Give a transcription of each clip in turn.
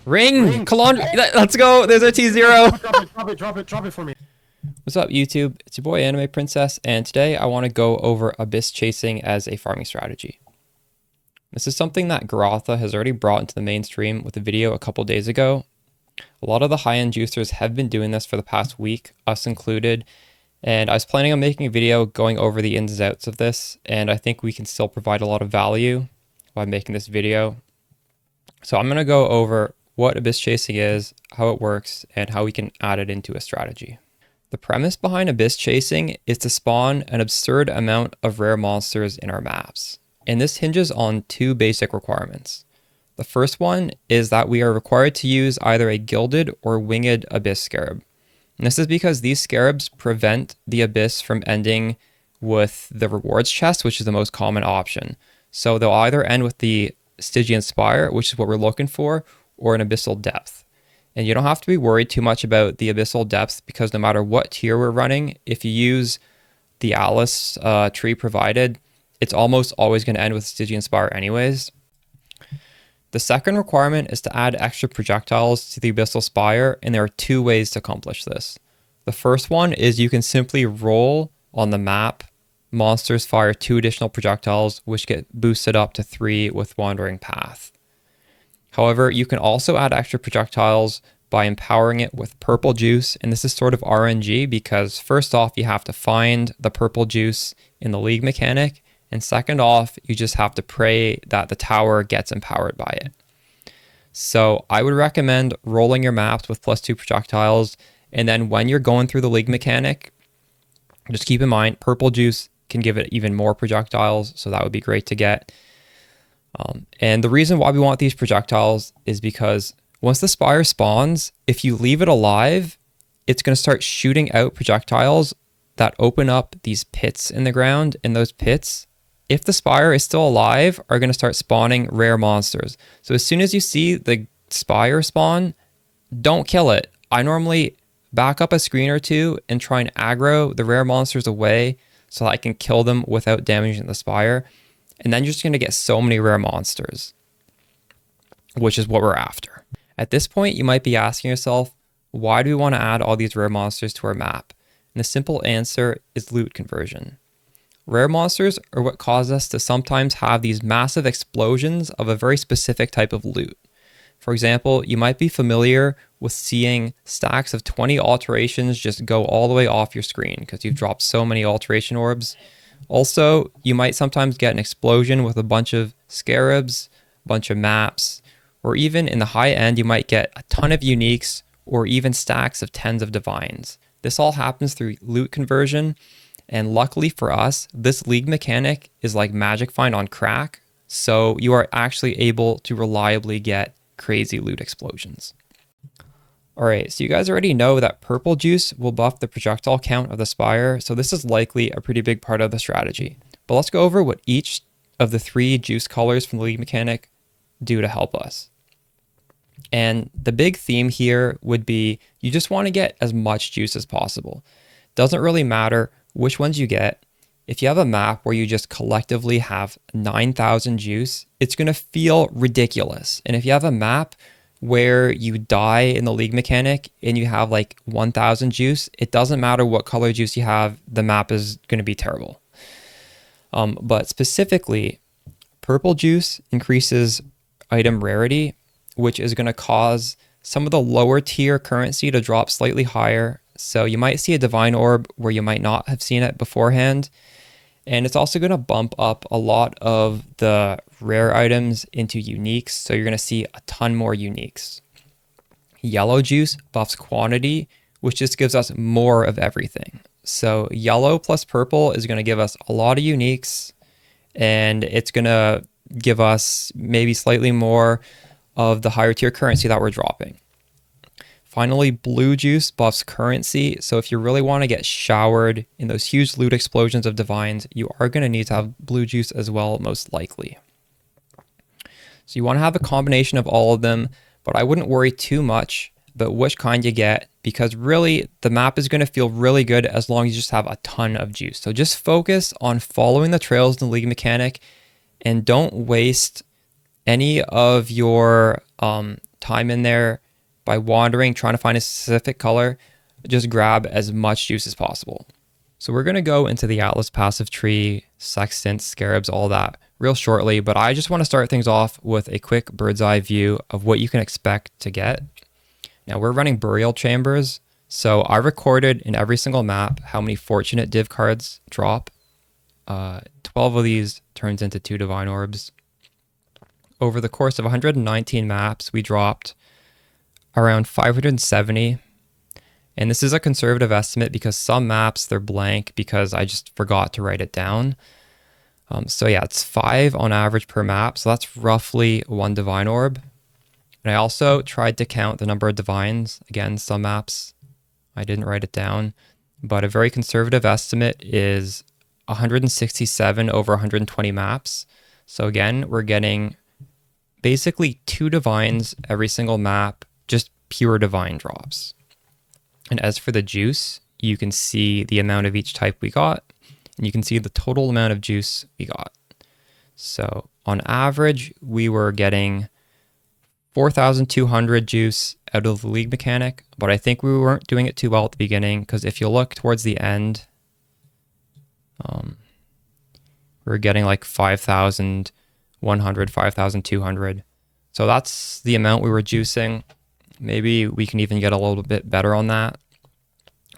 Ring! Calandra! Let's go! There's our T0! Drop it for me. What's up, YouTube? It's your boy Anime Princess, and today I want to go over abyss chasing as a farming strategy. This is something that Garotha has already brought into the mainstream with a video a couple days ago. A lot of the high-end juicers have been doing this for the past week, us included, and I was planning on making a video going over the ins and outs of this, and I think we can still provide a lot of value by making this video. So I'm going to go over what abyss chasing is, how it works, and how we can add it into a strategy. The premise behind abyss chasing is to spawn an absurd amount of rare monsters in our maps, and this hinges on two basic requirements. The first one is that we are required to use either a gilded or winged abyss scarab. And this is because these scarabs prevent the abyss from ending with the rewards chest, which is the most common option. So they'll either end with the Stygian Spire, which is what we're looking for, or an abyssal depth. And you don't have to be worried too much about the abyssal depth because no matter what tier we're running, if you use the Alice tree provided, it's almost always going to end with Stygian Spire anyways. The second requirement is to add extra projectiles to the abyssal spire, and there are two ways to accomplish this. The first one is you can simply roll on the map. Monsters fire 2 additional projectiles, which get boosted up to 3 with Wandering Path. However, you can also add extra projectiles by empowering it with purple juice, and this is sort of RNG because first off, you have to find the purple juice in the league mechanic, and second off, you just have to pray that the tower gets empowered by it. So I would recommend rolling your maps with +2 projectiles, and then when you're going through the league mechanic, just keep in mind purple juice can give it even more projectiles, so that would be great to get. And the reason why we want these projectiles is because once the spire spawns, if you leave it alive, it's going to start shooting out projectiles that open up these pits in the ground, and those pits, if the spire is still alive, are going to start spawning rare monsters. So as soon as you see the spire spawn, don't kill it. I normally back up a screen or two and try and aggro the rare monsters away so that I can kill them without damaging the spire. And then you're just going to get so many rare monsters, which is what we're after. At this point, you might be asking yourself, why do we want to add all these rare monsters to our map? And the simple answer is loot conversion. Rare monsters are what cause us to sometimes have these massive explosions of a very specific type of loot. For example, you might be familiar with seeing stacks of 20 alterations just go all the way off your screen because you've dropped so many alteration orbs. Also, you might sometimes get an explosion with a bunch of scarabs, a bunch of maps, or even in the high end, you might get a ton of uniques or even stacks of tens of divines. This all happens through loot conversion. And luckily for us, this league mechanic is like Magic Find on crack. So you are actually able to reliably get crazy loot explosions. All right, so you guys already know that purple juice will buff the projectile count of the spire, so this is likely a pretty big part of the strategy. But let's go over what each of the 3 juice colors from the league mechanic do to help us. And the big theme here would be you just want to get as much juice as possible. Doesn't really matter which ones you get. If you have a map where you just collectively have 9,000 juice, it's going to feel ridiculous. And if you have a map where you die in the league mechanic and you have like 1,000 juice, it doesn't matter what color juice you have, the map is going to be terrible. But specifically, purple juice increases item rarity, which is going to cause some of the lower tier currency to drop slightly higher. So you might see a divine orb where you might not have seen it beforehand. And it's also going to bump up a lot of the rare items into uniques. So you're going to see a ton more uniques. Yellow juice buffs quantity, which just gives us more of everything. So yellow plus purple is going to give us a lot of uniques, and it's going to give us maybe slightly more of the higher tier currency that we're dropping. Finally, blue juice buffs currency, so if you really want to get showered in those huge loot explosions of divines, you are going to need to have blue juice as well, most likely. So you want to have a combination of all of them, but I wouldn't worry too much about which kind you get, because really the map is going to feel really good as long as you just have a ton of juice. So just focus on following the trails in the league mechanic and don't waste any of your time in there by wandering, trying to find a specific color, just grab as much juice as possible. So we're going to go into the Atlas passive tree, Sextants, Scarabs, all that real shortly, but I just want to start things off with a quick bird's eye view of what you can expect to get. Now we're running burial chambers, so I recorded in every single map how many fortunate div cards drop. 12 of these turns into 2 divine orbs. Over the course of 119 maps, we dropped around 570. And this is a conservative estimate because some maps, they're blank because I just forgot to write it down. So yeah, it's 5 on average per map. So that's roughly 1 divine orb. And I also tried to count the number of divines. Again, some maps, I didn't write it down. But a very conservative estimate is 167 over 120 maps. So again, we're getting basically 2 divines every single map, just pure divine drops. And as for the juice, you can see the amount of each type we got, and you can see the total amount of juice we got. So on average, we were getting 4,200 juice out of the league mechanic, but I think we weren't doing it too well at the beginning, because if you look towards the end, we were getting like 5,100, 5,200. So that's the amount we were juicing. Maybe we can even get a little bit better on that,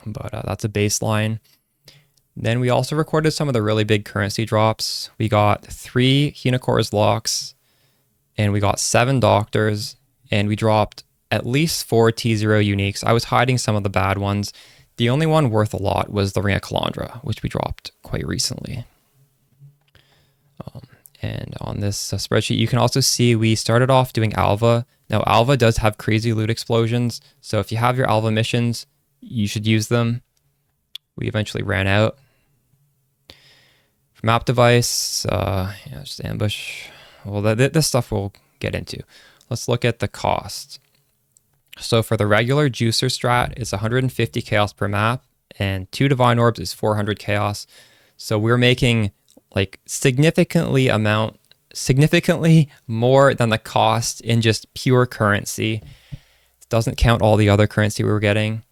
but that's a baseline. Then we also recorded some of the really big currency drops. We got 3 Hinocor's locks, and we got 7 doctors, and we dropped at least 4 T0 uniques. I was hiding some of the bad ones. The only one worth a lot was the Ring of Calandra, which we dropped quite recently. And on this spreadsheet, you can also see we started off doing Alva. Now, Alva does have crazy loot explosions, so if you have your Alva missions, you should use them. We eventually ran out. For map device, just ambush. Well, this stuff we'll get into. Let's look at the cost. So for the regular juicer strat, it's 150 chaos per map, and 2 divine orbs is 400 chaos. So we're making like significantly more than the cost in just pure currency. It doesn't count all the other currency we were getting.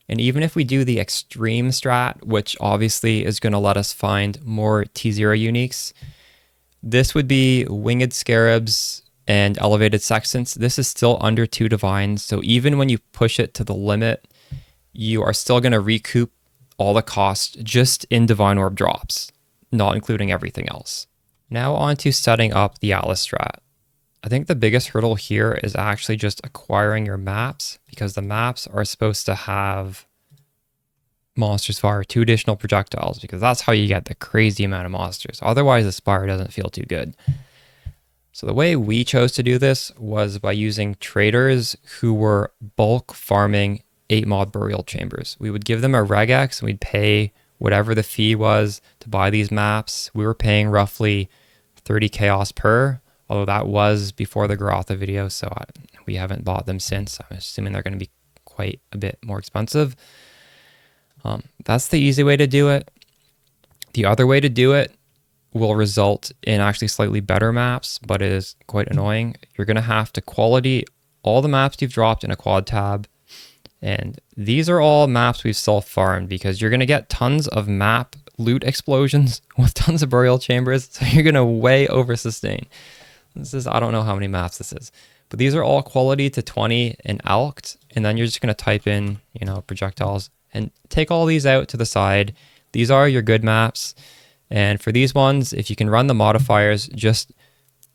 And even if we do the extreme strat, which obviously is going to let us find more T0 uniques, this would be winged scarabs and elevated sextants. This is still under 2 divines. So even when you push it to the limit, you are still going to recoup all the cost just in divine orb drops, not including everything else. Now on to setting up the Atlas strat. I think the biggest hurdle here is actually just acquiring your maps, because the maps are supposed to have monsters fire 2 additional projectiles, because that's how you get the crazy amount of monsters. Otherwise, the Spire doesn't feel too good. So the way we chose to do this was by using traders who were bulk farming 8 mod burial chambers. We would give them a regex and we'd pay whatever the fee was to buy these maps. We were paying roughly 30 chaos per, although that was before the Garotha video, so we haven't bought them since. I'm assuming they're going to be quite a bit more expensive. That's the easy way to do it. The other way to do it will result in actually slightly better maps, but it is quite annoying. You're going to have to quality all the maps you've dropped in a quad tab. And these are all maps we've self-farmed, because you're going to get tons of map loot explosions with tons of burial chambers. So you're going to way over sustain. This is, I don't know how many maps this is, but these are all quality to 20 and alked. And then you're just going to type in, projectiles and take all these out to the side. These are your good maps. And for these ones, if you can run the modifiers, just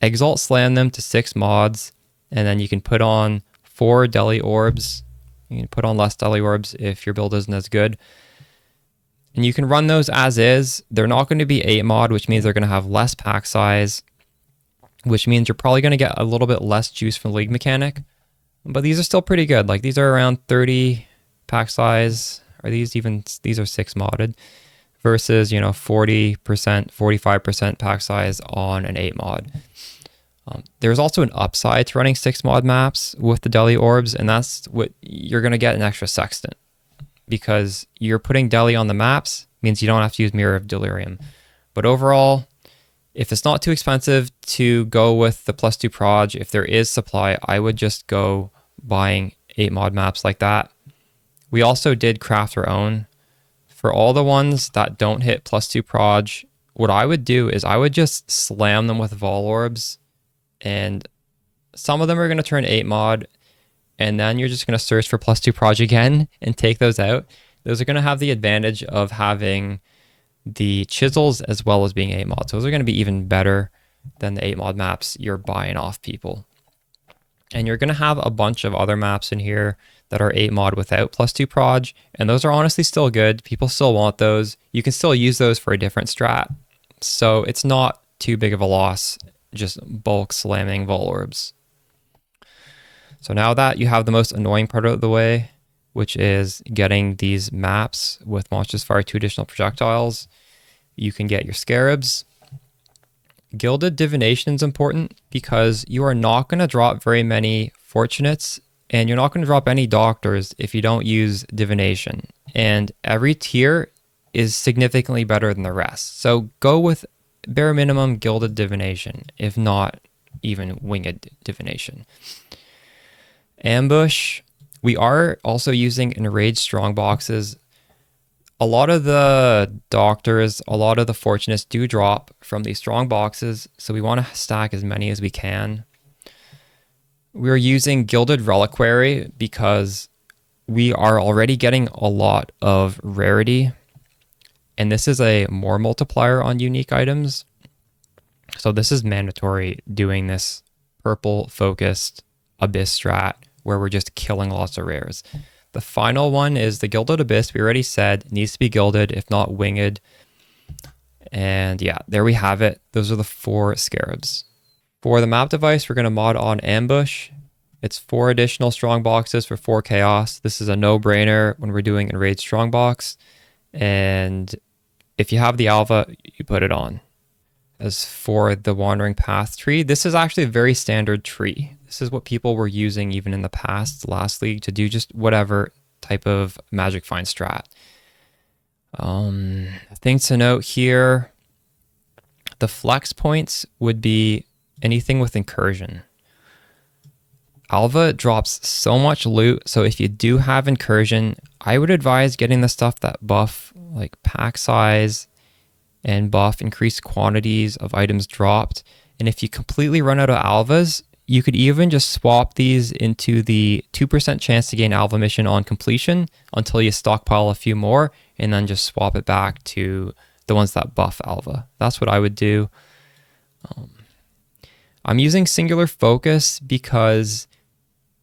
Exalt slam them to 6 mods. And then you can put on 4 deli orbs. You can put on less deli orbs if your build isn't as good. And you can run those as is. They're not going to be 8 mod, which means they're going to have less pack size, which means you're probably going to get a little bit less juice from league mechanic. But these are still pretty good. Like, these are around 30 pack size. These are 6 modded versus, 40%, 45% pack size on an 8 mod. There's also an upside to running 6 mod maps with the deli orbs, and that's what you're going to get an extra sextant, because you're putting deli on the maps means you don't have to use Mirror of Delirium. But overall, If it's not too expensive to go with the +2 proj, if there is supply, I would just go buying 8 mod maps like that. We also did craft our own. For all the ones that don't hit +2 proj, what I would do is I would just slam them with vol orbs, and some of them are going to turn 8 mod, and then you're just going to search for +2 proj again and take those out. Those are going to have the advantage of having the chisels as well as being 8 mod. So those are going to be even better than the 8 mod maps you're buying off people. And you're going to have a bunch of other maps in here that are 8 mod without +2 proj, and those are honestly still good. People still want those. You can still use those for a different strat. So it's not too big of a loss, just bulk slamming vol orbs. So now that you have the most annoying part out of the way, which is getting these maps with Monsters Fire 2 additional projectiles, you can get your scarabs. Gilded Divination is important because you are not going to drop very many Fortunates, and you're not going to drop any Doctors if you don't use Divination. And every tier is significantly better than the rest. So go with bare minimum Gilded Divination, if not even Winged Divination. Ambush. We are also using enraged strong boxes. A lot of the Doctors, a lot of the Fortunates do drop from these strong boxes, so we want to stack as many as we can. We're using Gilded Reliquary because we are already getting a lot of rarity, and this is a more multiplier on unique items. So this is mandatory doing this purple focused Abyss strat where we're just killing lots of rares. The final one is the Gilded Abyss. We already said it needs to be gilded, if not winged. And yeah, there we have it. Those are the 4 scarabs. For the map device, we're going to mod on Ambush. It's 4 additional strong boxes for 4 chaos. This is a no-brainer when we're doing enraged strong box. And if you have the alpha, you put it on. As for the Wandering Path tree, this is actually a very standard tree. This is what people were using even in the past, last league, to do just whatever type of Magic Find strat. Things to note here, the flex points would be anything with Incursion. Alva drops so much loot, so if you do have Incursion, I would advise getting the stuff that buff like pack size and buff increased quantities of items dropped. And if you completely run out of alvas, you could even just swap these into the 2% chance to gain alva mission on completion until you stockpile a few more, and then just swap it back to the ones that buff alva. That's what I would do. I'm using Singular Focus because,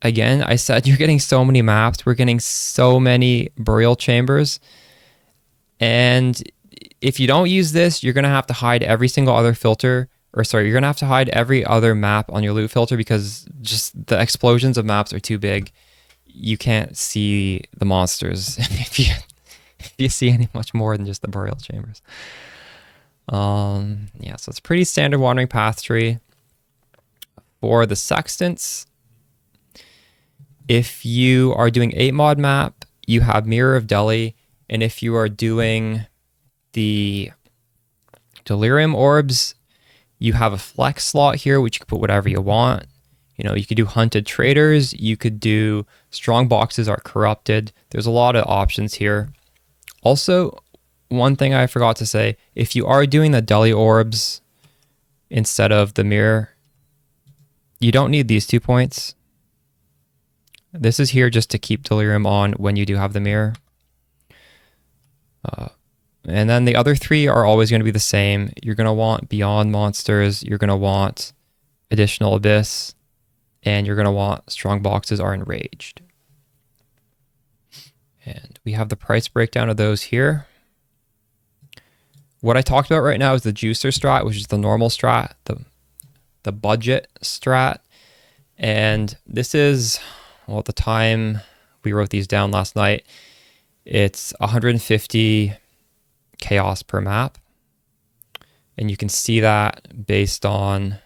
again, I said you're getting so many maps. We're getting so many burial chambers. And if you don't use this, you're going to have to hide every single other filter. Or sorry, you're going to have to hide every other map on your loot filter because just the explosions of maps are too big. You can't see the monsters if you see any much more than just the burial chambers. Yeah, so it's pretty standard Wandering Path tree. For the Sextants, if you are doing 8 mod map, you have Mirror of Delhi, and if you are doing the Delirium Orbs, you have a flex slot here, which you can put whatever you want. You know, you could do Hunted Traders, you could do Strong Boxes Are Corrupted. There's a lot of options here. Also, one thing I forgot to say, if you are doing the Delhi Orbs instead of the Mirror, you don't need these 2 points. This is here just to keep Delirium on when you do have the Mirror. And then the other 3 are always going to be the same. You're going to want Beyond Monsters, you're going to want Additional Abyss, and you're going to want Strong Boxes Are Enraged. And we have the price breakdown of those here. What I talked about right now is the Juicer strat, which is the normal strat, the budget strat. And this is, well, at the time we wrote these down last night, it's 150 chaos per map, and you can see that based on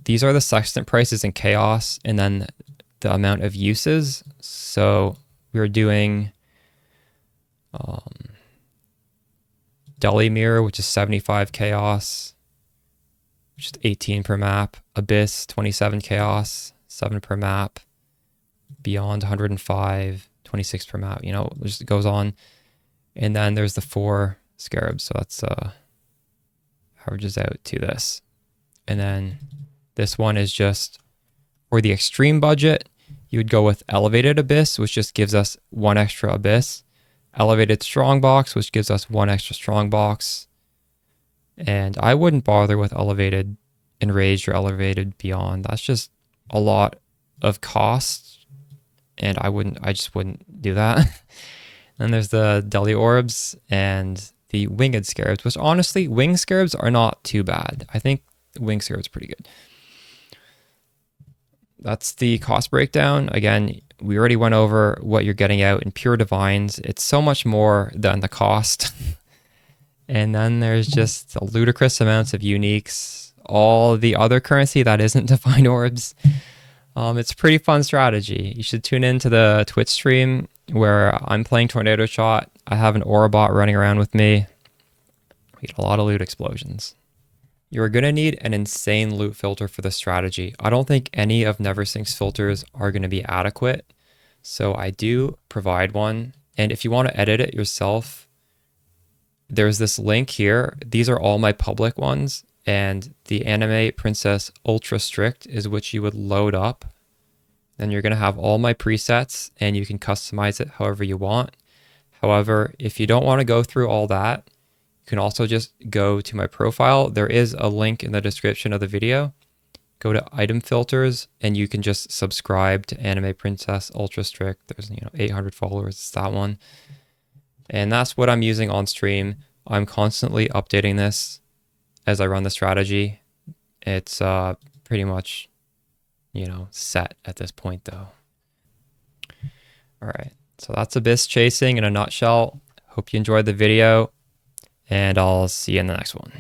these are the sextant prices in chaos and then the amount of uses. So we're doing Delhi Mirror, which is 75 chaos, which is 18 per map. Abyss, 27 chaos, 7 per map. Beyond, 105, 26 per map. You know, it just goes on. And then there's the 4 scarabs. So that's averages out to this. And then this one is just for the extreme budget. You would go with elevated abyss, which just gives us 1 extra abyss. Elevated strongbox, which gives us 1 extra strongbox. And I wouldn't bother with elevated enraged or elevated beyond. That's just a lot of cost, and I just wouldn't do that. Then there's the Deli Orbs and the Winged Scarabs, which honestly, Winged Scarabs are not too bad. I think Winged Scarabs are pretty good. That's the cost breakdown. Again, we already went over what you're getting out in Pure Divines. It's so much more than the cost. And then there's just ludicrous amounts of uniques, all the other currency that isn't Divine Orbs. It's a pretty fun strategy. You should tune into the Twitch stream where I'm playing Tornado Shot. I have an Aura bot running around with me. We get a lot of loot explosions. You're going to need an insane loot filter for this strategy. I don't think any of Neversink's filters are going to be adequate. So I do provide one. And if you want to edit it yourself, there's this link here. These are all my public ones. And the Anime Princess Ultra Strict is what you would load up. Then you're going to have all my presets and you can customize it however you want. However, if you don't want to go through all that, you can also just go to my profile. There is a link in the description of the video. Go to item filters and you can just subscribe to Anime Princess Ultra Strict. There's 800 followers. It's that one. And that's what I'm using on stream. I'm constantly updating this as I run the strategy. It's pretty much, set at this point though. All right, so that's Abyss Chasing in a nutshell. Hope you enjoyed the video, and I'll see you in the next one.